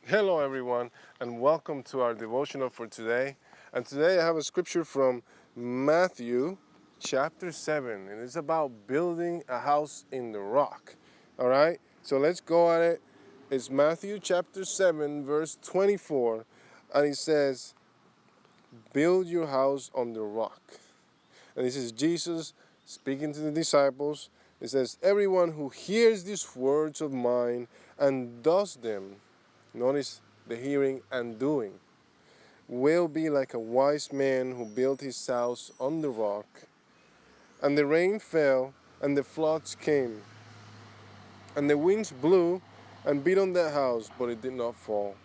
Hello, everyone, and welcome to our devotional for today. And today I have a scripture from Matthew chapter 7, and it's about building a house in the rock. All right, so let's go at it. It's Matthew chapter 7, verse 24, and it says, build your house on the rock. And this is Jesus speaking to the disciples. It says, everyone who hears these words of mine and does them, notice the hearing and doing, will be like a wise man who built his house on the rock. And the rain fell, and the floods came, and the winds blew and beat on that house, but it did not fall,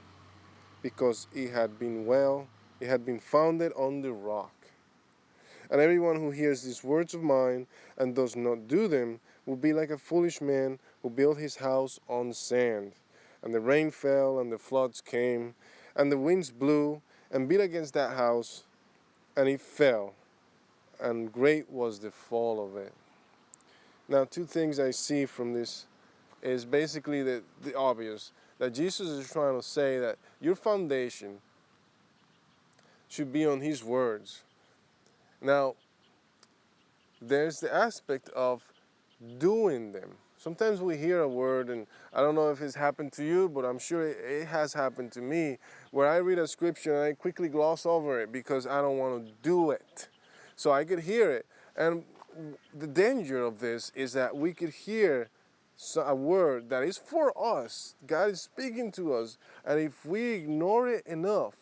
because it had been founded on the rock. And everyone who hears these words of mine and does not do them will be like a foolish man who built his house on sand. And the rain fell, and the floods came, and the winds blew and beat against that house, and it fell, and great was the fall of it. Now, two things I see from this is basically the obvious, that Jesus is trying to say that your foundation should be on his words. Now, there's the aspect of doing them. Sometimes we hear a word, and I don't know if it's happened to you, but I'm sure it has happened to me, where I read a scripture and I quickly gloss over it because I don't want to do it. So I could hear it. And the danger of this is that we could hear a word that is for us. God is speaking to us. And if we ignore it enough,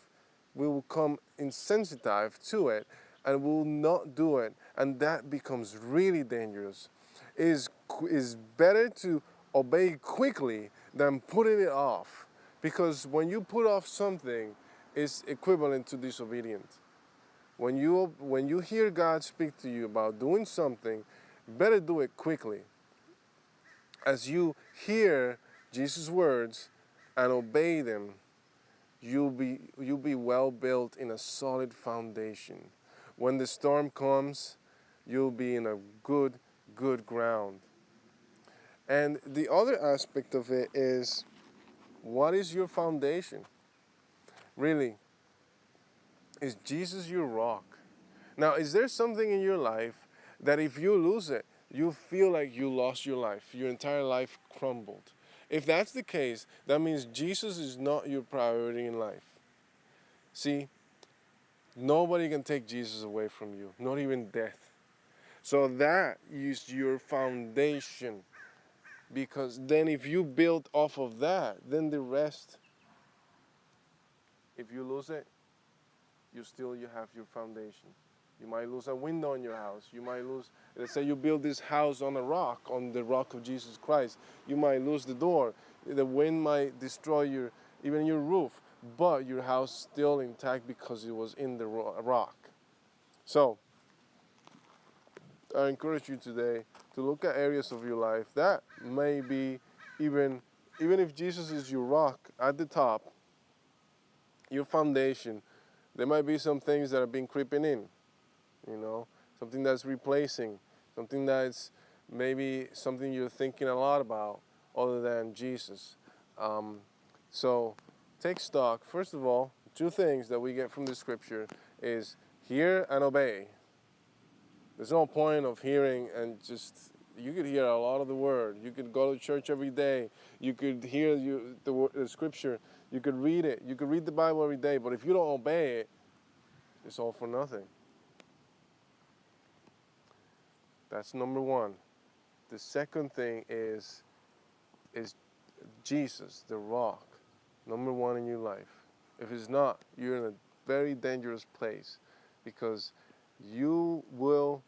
we will become insensitive to it and will not do it. And that becomes really dangerous. It is better to obey quickly than putting it off. Because when you put off something, it's equivalent to disobedience. When you hear God speak to you about doing something, better do it quickly. As you hear Jesus' words and obey them, you'll be well built in a solid foundation. When the storm comes, you'll be in a good ground. And the other aspect of it is, what is your foundation? Really, is Jesus your rock? Now, is there something in your life that if you lose it, you feel like you lost your life, your entire life crumbled? If that's the case, that means Jesus is not your priority in life. See, nobody can take Jesus away from you, not even death. So that is your foundation. Because then if you build off of that, then the rest, if you lose it, you have your foundation. You might lose a window in your house. You might lose, let's say you build this house on a rock, on the rock of Jesus Christ. You might lose the door. The wind might destroy even your roof, but your house still intact because it was in the rock. So I encourage you today to look at areas of your life that may be even even if Jesus is your rock at the top, your foundation, there might be some things that have been creeping in, something that's replacing, something that's maybe something you're thinking a lot about other than Jesus. Um, so take stock. First of all, two things that we get from the scripture is hear and obey. There's no point of hearing and just, you could hear a lot of the word. You could go to church every day. You could hear the scripture. You could read it. You could read the Bible every day. But if you don't obey it, it's all for nothing. That's number one. The second thing is Jesus, the rock, number one in your life. If it's not, you're in a very dangerous place, because you will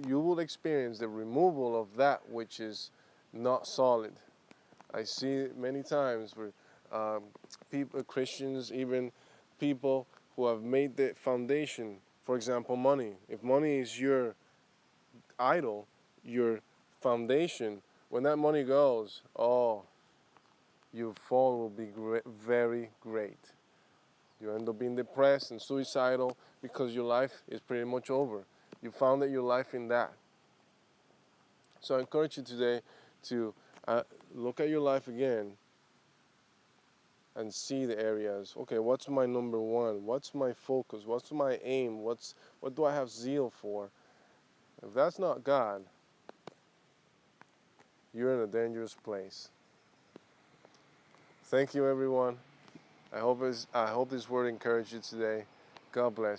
you will experience the removal of that which is not solid. I see it many times where people, Christians, even people who have made the foundation, for example, money. If money is your idol, your foundation, when that money goes, oh, your fall will be very great. You end up being depressed and suicidal because your life is pretty much over. You founded your life in that. So I encourage you today to look at your life again and see the areas. Okay, what's my number one? What's my focus? What's my aim? What do I have zeal for? If that's not God, you're in a dangerous place. Thank you, everyone. I hope this word encouraged you today. God bless you.